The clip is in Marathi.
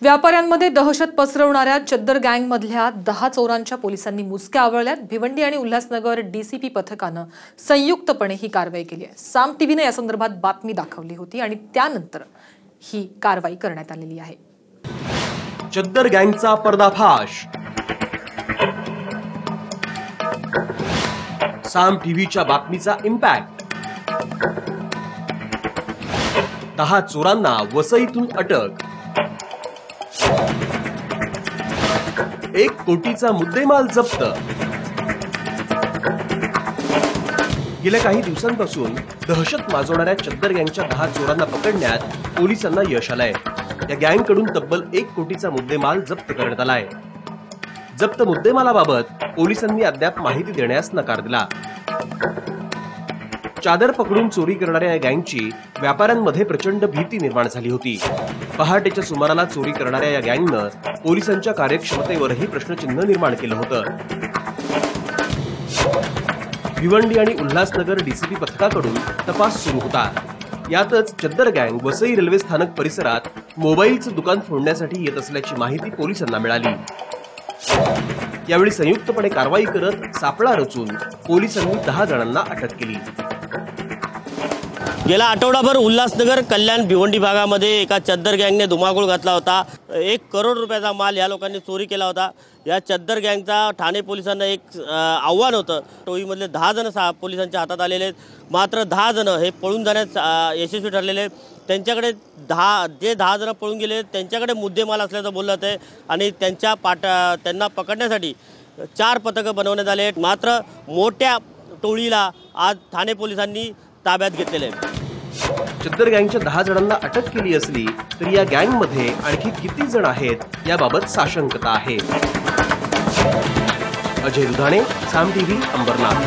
व्यापाऱ्यांमध्ये दहशत पसरवणाऱ्या चद्दर गँगमधल्या 10 चोरांच्या पोलिसांनी मुसक्या आवळल्यात। भिवंडी आणि उल्हासनगर डीसीपी पथकानं संयुक्तपणे ही कारवाई केली आहे। साम टीव्हीने या संदर्भात बातमी दाखवली होती आणि त्यानंतर ही कारवाई करण्यात आलेली आहे। चद्दर गँगचा पर्दाफाश। साम टीव्हीच्या बातमीचा इम्पॅक्ट। 10 चोरांना वसईतून अटक। 1 कोटीचा मुद्देमाल जप्त। गेल्या काही दिवसांपासून दहशत माजवणाऱ्या चद्दर गँगच्या 10 चोरांना पकडण्यात पोलिसांना यश आलंय। या गँगकडून तब्बल 1 कोटीचा मुद्देमाल जप्त करण्यात आलाय। जप्त मुद्देमालाबाबत पोलिसांनी अद्याप माहिती देण्यास नकार दिला। चादर पकडून चोरी करणाऱ्या या गँगची व्यापाऱ्यांमध्ये प्रचंड भीती निर्माण झाली होती। पहाटेच्या सुमाराला चोरी करणाऱ्या या गँगनं पोलिसांच्या कार्यक्षमतेवरही प्रश्नचिन्ह निर्माण केलं होतं। भिवंडी आणि उल्हासनगर डीसीपी पथकाकडून तपास सुरू होता। यातच चद्दर गँग वसई रेल्वे स्थानक परिसरात मोबाईलचं दुकान फोडण्यासाठी येत असल्याची माहिती पोलिसांना मिळाली। यावेळी संयुक्तपणे कारवाई करत सापळा रचून पोलिसांनी 10 जणांना अटक केली। गेला आठवडाभर उल्हासनगर कल्याण भिवंडी भागामध्ये एका चद्दर गँगने धुमाकूळ घातला होता। 1 करोड रुपयाचा माल या लोकांनी चोरी केला होता। या चद्दर गँगचा ठाणे पोलिसांना एक आव्हान होतं। टोळीमधले 10 जण पोलिसांच्या हातात आलेले आहेत। मात्र 10 जण हे पळून जाण्यास यशस्वी ठरलेले आहेत। त्यांच्याकडे 10 जण पळून गेले त्यांच्याकडे मुद्देमाल असल्याचं बोललं जातंय आणि त्यांना पकडण्यासाठी 4 पथकं बनवण्यात आले आहेत। मात्र मोठ्या टोळीला आज ठाणे पोलिसांनी ताब्यात घेतलेले आहे। चद्दर गँगच्या 10 जणांना अटक केली असली तरी या गँगमध्ये आणखी किती जण आहेत याबाबत साशंकता आहे। अजय रुधाणे, साम टीव्ही, अंबरनाथ।